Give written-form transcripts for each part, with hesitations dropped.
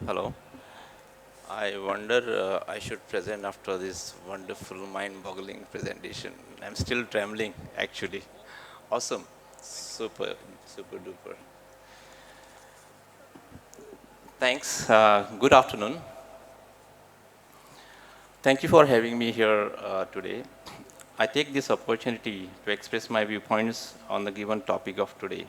Hello. I wonder I should present after this wonderful, mind-boggling presentation. I'm still trembling, actually. Awesome. Super, super duper. Thanks. Good afternoon. Thank you for having me here today. I take this opportunity to express my viewpoints on the given topic of today.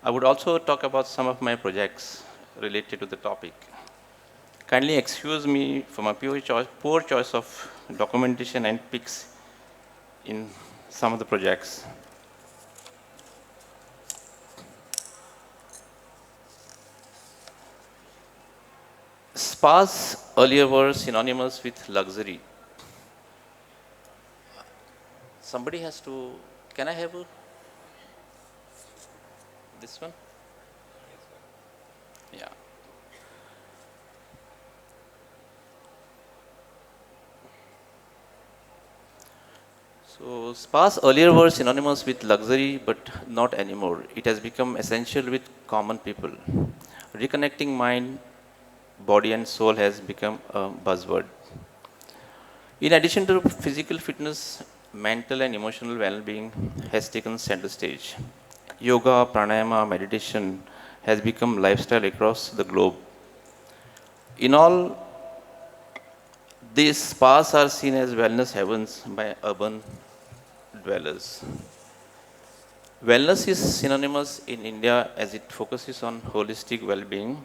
I would also talk about some of my projects related to the topic. Kindly excuse me for my poor choice of documentation and pics in some of the projects. Spas earlier were synonymous with luxury. Somebody has to, can I have this one? Yeah. So spas earlier were synonymous with luxury, but not anymore. It has become essential with common people. Reconnecting mind, body and soul has become a buzzword. In addition to physical fitness, mental and emotional well-being has taken center stage. Yoga, pranayama, meditation has become lifestyle across the globe. In all, these spas are seen as wellness heavens by urban dwellers. Wellness is synonymous in India as it focuses on holistic well-being.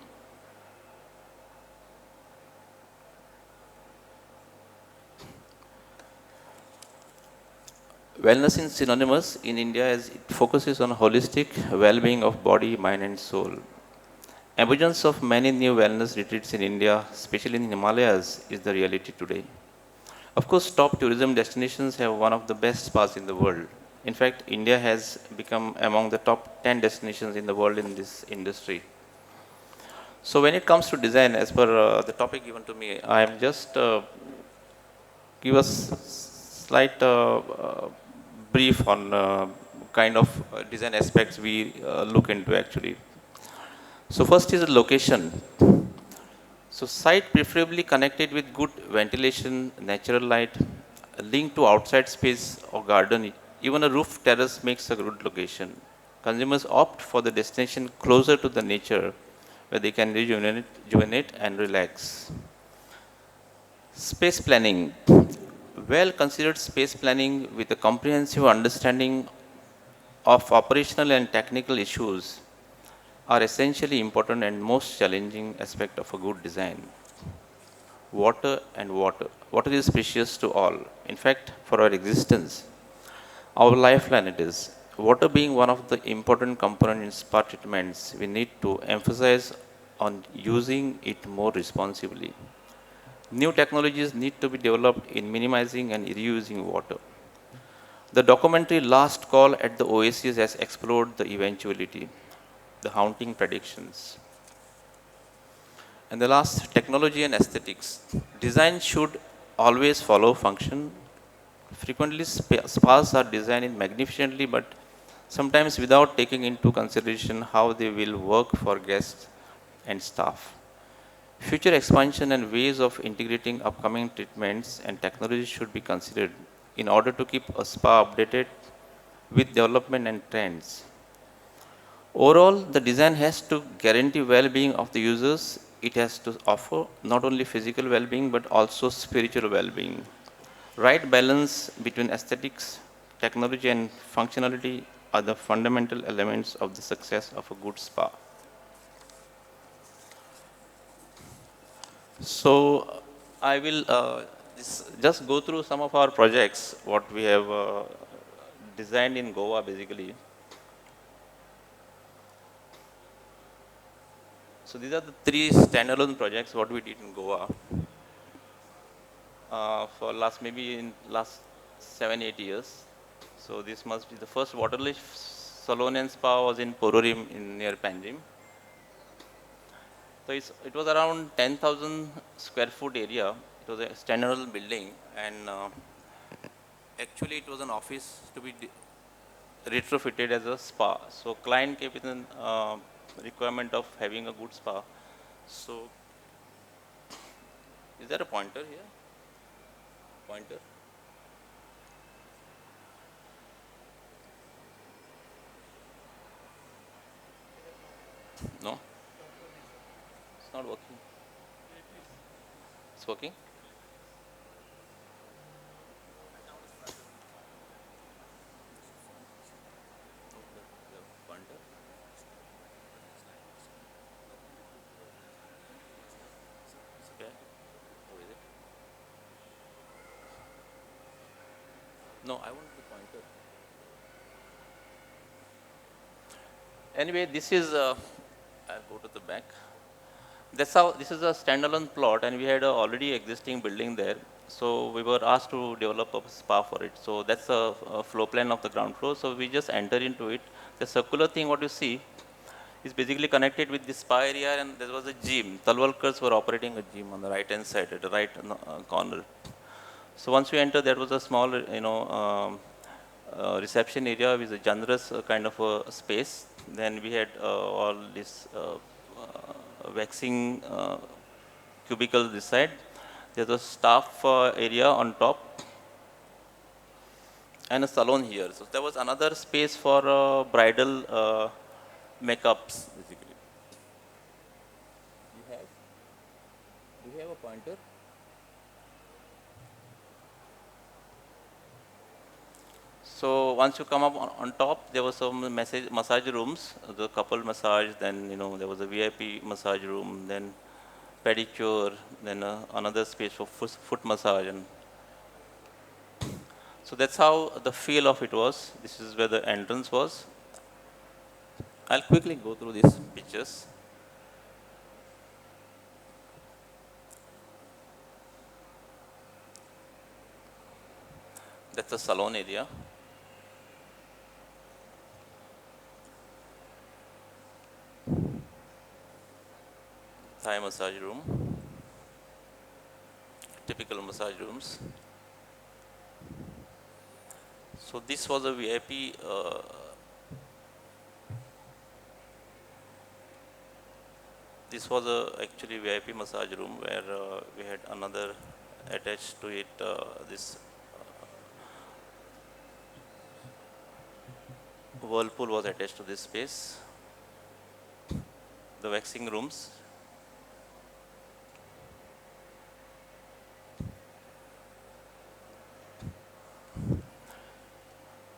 Wellness is synonymous in India as it focuses on holistic well-being of body, mind, and soul. Emergence of many new wellness retreats in India, especially in Himalayas, is the reality today. Of course, top tourism destinations have one of the best spas in the world. In fact, India has become among the top 10 destinations in the world in this industry. So, when it comes to design, as per the topic given to me, I am just give us slight brief on kind of design aspects we look into actually. So, first is the location. So site preferably connected with good ventilation, natural light, a link to outside space or garden. Even a roof terrace makes a good location. Consumers opt for the destination closer to the nature where they can rejuvenate and relax. Space planning. Well considered space planning with a comprehensive understanding of operational and technical issues are essentially important and most challenging aspect of a good design. Water and water. Water is precious to all. In fact, for our existence, our lifeline it is. Water being one of the important components in spa treatments, we need to emphasize on using it more responsibly. New technologies need to be developed in minimizing and reusing water. The documentary Last Call at the Oasis has explored the eventuality, the haunting predictions. And the last, technology and aesthetics. Design should always follow function. Frequently, spas are designed magnificently, but sometimes without taking into consideration how they will work for guests and staff. Future expansion and ways of integrating upcoming treatments and technology should be considered in order to keep a spa updated with development and trends. Overall, the design has to guarantee well-being of the users. It has to offer not only physical well-being but also spiritual well-being. Right balance between aesthetics, technology, and functionality are the fundamental elements of the success of a good spa. So, I will just go through some of our projects, what we have designed in Goa basically. So, these are the three standalone projects what we did in Goa for last maybe in last 7-8 years. So, this must be the first waterless salon and spa was in Pororim in near Panjim. So it was around 10,000 square foot area. It was a standalone building, and actually it was an office to be retrofitted as a spa. So client came with an requirement of having a good spa. So, is there a pointer here? Pointer? No, it's not working. It's working? The pointer? Okay. Or is it? No, I want the pointer. Anyway, this is, I'll go to the back. That's how, this is a standalone plot and we had a already existing building there. So we were asked to develop a spa for it. So that's a floor plan of the ground floor. So we just enter into it. The circular thing what you see is basically connected with the spa area and there was a gym. Talwalkars were operating a gym on the right hand side at the right corner. So once we enter, there was a small, reception area with a generous kind of a space. Then we had all this waxing cubicle this side. There's a staff area on top and a salon here. So there was another space for bridal makeups basically. You have? Do you have a pointer? So once you come up on top, there was some massage rooms, the couple massage, then there was a VIP massage room, then pedicure, then another space for foot massage, and so that's how the feel of it was. This is where the entrance was. I'll quickly go through these pictures. That's the salon area, Thai massage room, typical massage rooms. So this was a VIP. This was a actually VIP massage room where we had another attached to it. This whirlpool was attached to this space. The waxing rooms.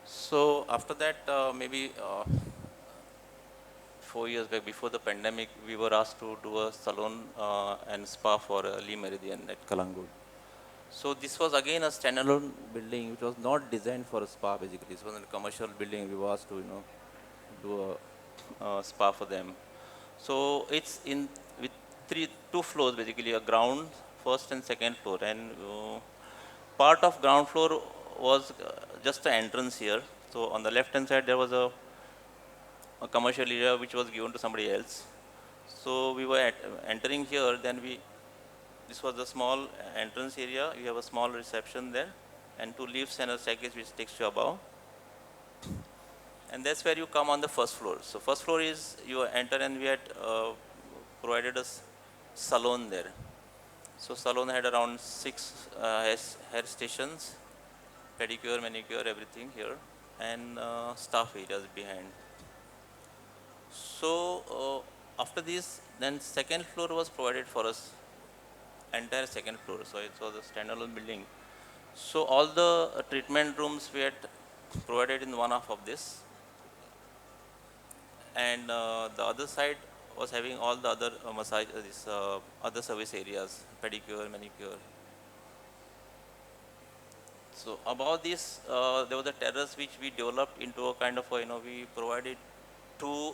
So after that, maybe 4 years back, before the pandemic, we were asked to do a salon and spa for Lee Meridian at Kalangur. So this was again a standalone building which was not designed for a spa basically. This was a commercial building. We were asked to do a spa for them. So it's in with two floors basically, a ground, first and second floor, and part of ground floor was just the entrance here. So on the left hand side there was a commercial area which was given to somebody else. So we were entering here. Then this was a small entrance area. We have a small reception there, and two lifts and a staircase which takes you above. And that's where you come on the first floor. So first floor is you enter, and we had provided a salon there. So salon had around six hair stations, pedicure, manicure, everything here, and staff areas behind. So after this, then second floor was provided for us, entire second floor. So it was a standalone building. So all the treatment rooms we had provided in one half of this, and the other side was having all the other massage, this other service areas, pedicure, manicure. So above this, there was a terrace which we developed into a kind of we provided two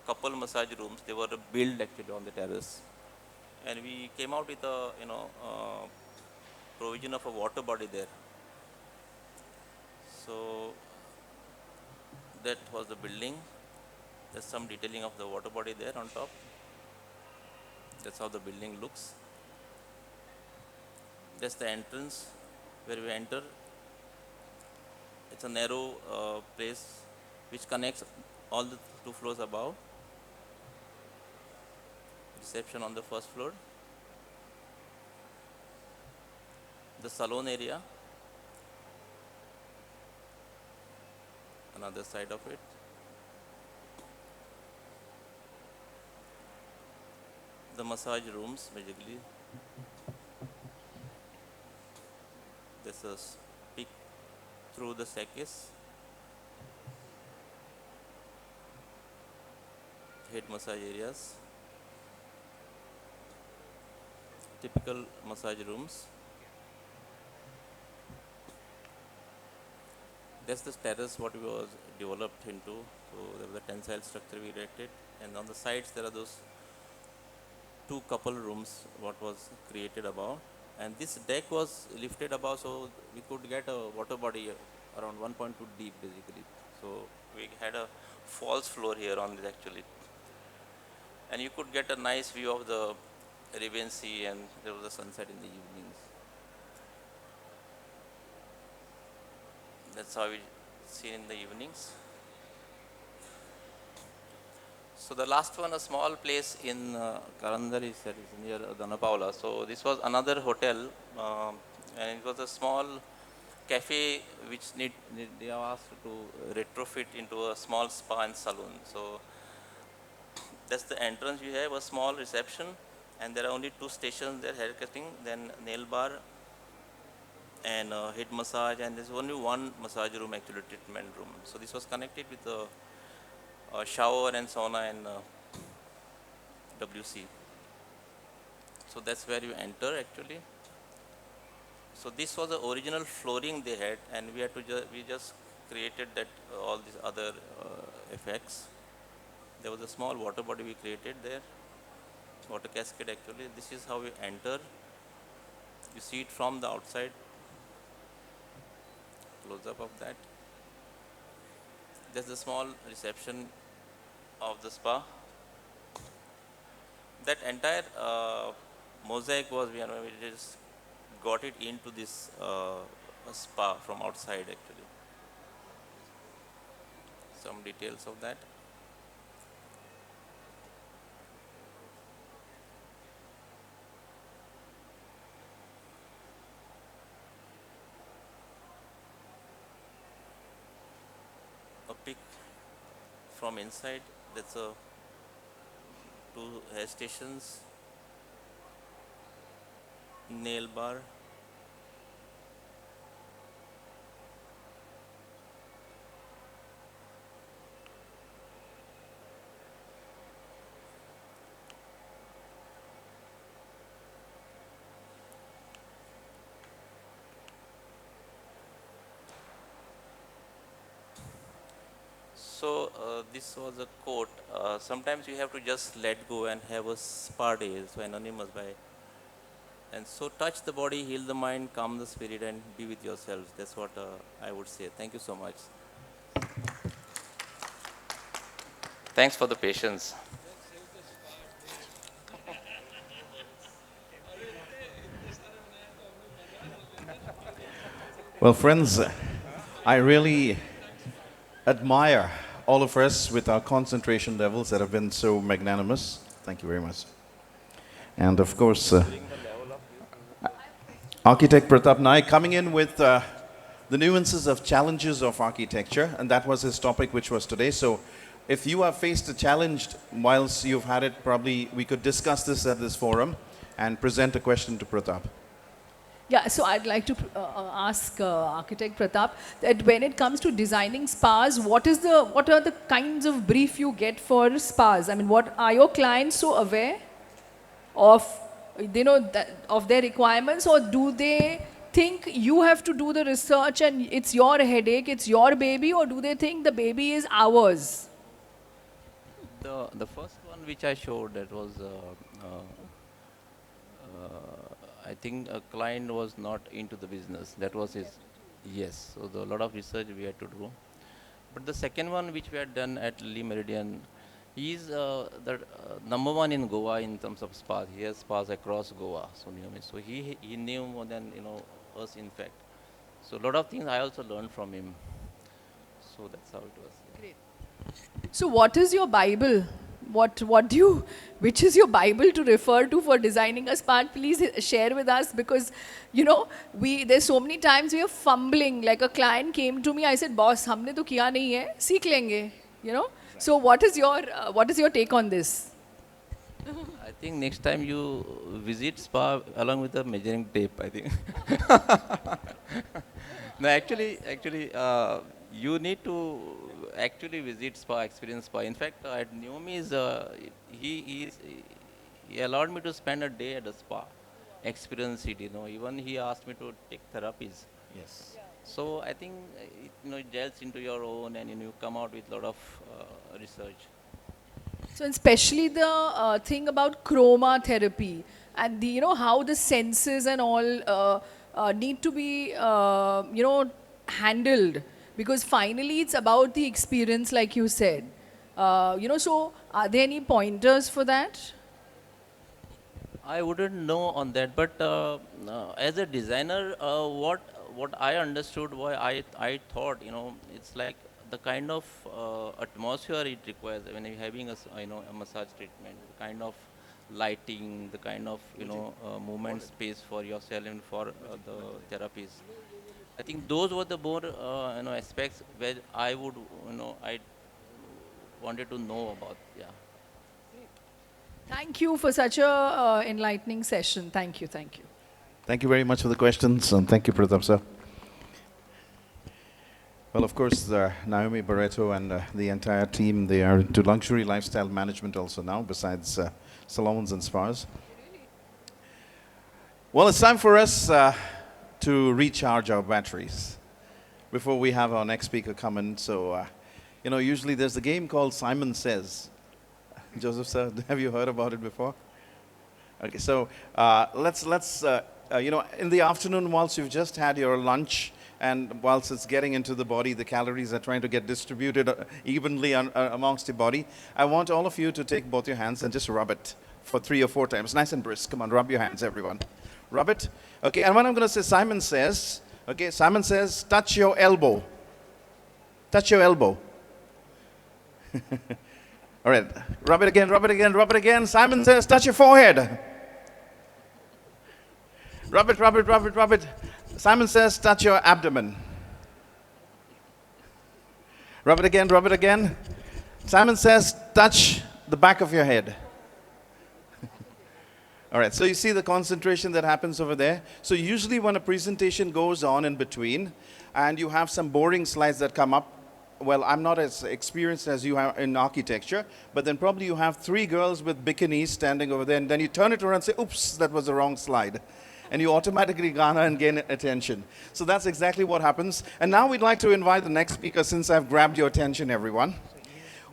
couple massage rooms. They were built actually on the terrace, and we came out with a provision of a water body there. So that was the building. There's some detailing of the water body there on top. That's how the building looks. That's the entrance where we enter. It's a narrow place which connects all the two floors above. reception on the first floor. The salon area, another side of it. The massage rooms, basically. This is peek through the staircase. Head massage areas. Typical massage rooms. That's the terrace what we was developed into. So there was a tensile structure we erected, and on the sides there are those two couple rooms what was created above, and this deck was lifted above, so we could get a water body around 1.2 deep basically. So we had a false floor here on this actually, and you could get a nice view of the Arabian Sea, and there was a sunset in the evenings. That's how we see in the evenings. So the last one, a small place in Karandari, that is near Danapaula. So this was another hotel, and it was a small cafe which they have asked to retrofit into a small spa and salon. So that's the entrance. We have a small reception, and there are only two stations there: haircutting, then nail bar, and head massage, and there's only one massage room, actually treatment room. So this was connected with a shower and sauna and WC. So that's where you enter actually. So this was the original flooring they had, and we had to we just created that all these other effects. There was a small water body we created there, water cascade actually. This is how we enter. You see it from the outside. Close up of that. There's the small reception of the spa. That entire mosaic was, we just got it into this spa from outside actually. Some details of that. A pic from inside. That's a two hair stations, nail bar, so this was a quote. Sometimes you have to just let go and have a spa day. So anonymous by. And so touch the body, heal the mind, calm the spirit, and be with yourselves. That's what I would say. Thank you so much. Thanks for the patience. Well, friends, I really admire all of us with our concentration levels that have been so magnanimous. Thank you very much. And of course, Architect Pratap Naik coming in with the nuances of challenges of architecture, and that was his topic, which was today. So if you have faced a challenge whilst you've had it, probably we could discuss this at this forum and present a question to Pratap. Yeah, so I'd like to ask Architect Pratap that when it comes to designing spas, what are the kinds of brief you get for spas? I mean, what are your clients so aware of, of their requirements, or do they think you have to do the research and it's your headache, it's your baby, or do they think the baby is ours? The first one which I showed, that was I think a client was not into the business. That was his. Yes. So a lot of research we had to do. But the second one which we had done at Lee Meridian, he is the number one in Goa in terms of spas. He has spas across Goa. So he knew more than us in fact. So a lot of things I also learned from him. So that's how it was. Great. So what is your Bible? what do you, which is your Bible to refer to for designing a spa? Please share with us, because there's so many times we are fumbling. Like a client came to me, I said, boss, हमने तो किया नहीं है, सीख लेंगे, So what is your take on this? I think next time you visit spa along with a measuring tape, I think. No, actually, you need to actually visit spa, experience spa. In fact, at Naomi's, he allowed me to spend a day at a spa, experience it. Even he asked me to take therapies. Yes. So I think it gels into your own, and you come out with a lot of research. So especially the thing about chroma therapy and how the senses and all need to be handled, because finally it's about the experience, like you said. So are there any pointers for that? I wouldn't know on that, but as a designer, what I understood, why I thought, it's like the kind of atmosphere it requires when you're having a massage treatment, the kind of lighting, the kind of movement space for yourself and for the therapies. I think those were the more aspects where I would I wanted to know about. Yeah. Thank you for such a enlightening session. Thank you. Thank you very much for the questions, and thank you, Pratap sir. Well, of course, Naomi Barreto and the entire team, they are into luxury lifestyle management also now, besides salons and spas. Well, it's time for us to recharge our batteries before we have our next speaker come in. So, usually there's a game called Simon Says. Joseph sir, have you heard about it before? Okay, so let's in the afternoon, whilst you've just had your lunch, and whilst it's getting into the body, the calories are trying to get distributed evenly amongst the body. I want all of you to take both your hands and just rub it for 3 or 4 times. Nice and brisk. Come on, rub your hands, everyone. Rub it. Okay, and when I'm going to say Simon says, okay, Simon says, touch your elbow. Touch your elbow. All right, rub it again, rub it again, rub it again. Simon says, touch your forehead. Rub it, rub it, rub it, rub it. Simon says, touch your abdomen. Rub it again, rub it again. Simon says, touch the back of your head. All right, so you see the concentration that happens over there. So usually when a presentation goes on in between, and you have some boring slides that come up, well, I'm not as experienced as you are in architecture, but then probably you have 3 girls with bikinis standing over there, and then you turn it around and say, oops, that was the wrong slide. And you automatically garner and gain attention. So that's exactly what happens. And now we'd like to invite the next speaker, since I've grabbed your attention, everyone.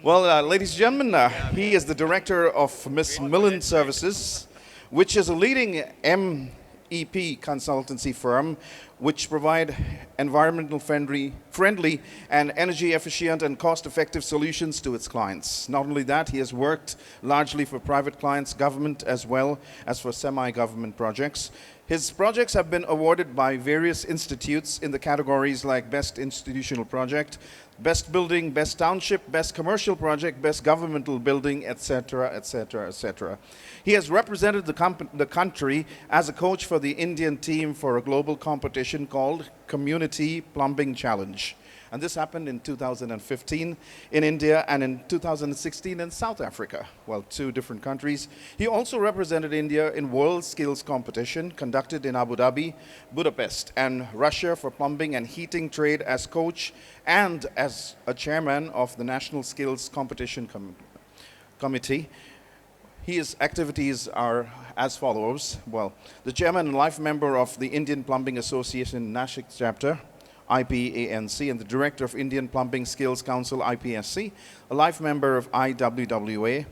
Well, ladies and gentlemen, he is the director of Miss Millen Services, which is a leading MEP consultancy firm which provide environmental friendly and energy efficient and cost-effective solutions to its clients. Not only that, he has worked largely for private clients, government, as well as for semi-government projects. His projects have been awarded by various institutes in the categories like Best Institutional Project, Best Building, Best Township, Best Commercial Project, Best Governmental Building, etc., etc., etc. He has represented the country as a coach for the Indian team for a global competition called Community Plumbing Challenge. And this happened in 2015 in India and in 2016 in South Africa, well, 2 different countries. He also represented India in World Skills Competition conducted in Abu Dhabi, Budapest, and Russia for plumbing and heating trade as coach and as a chairman of the National Skills Competition Committee. His activities are as follows. Well, the chairman and life member of the Indian Plumbing Association NAIK chapter, IPANC, and the director of Indian Plumbing Skills Council, IPSC, a life member of IWWA,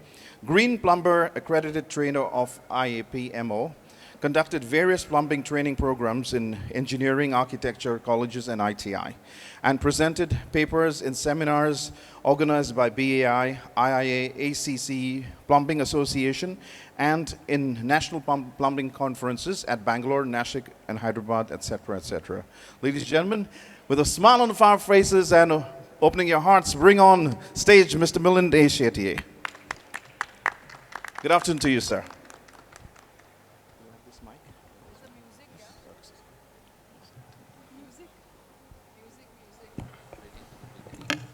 green plumber, accredited trainer of IAPMO, conducted various plumbing training programs in engineering, architecture, colleges, and ITI, and presented papers in seminars organized by BAI, IIA, ACC, Plumbing Association, and in national plumbing conferences at Bangalore, Nashik, and Hyderabad, etc., etc. Ladies and gentlemen, with a smile on our faces and opening your hearts, bring on stage Mr. Milind A. Shetty. Good afternoon to you, sir.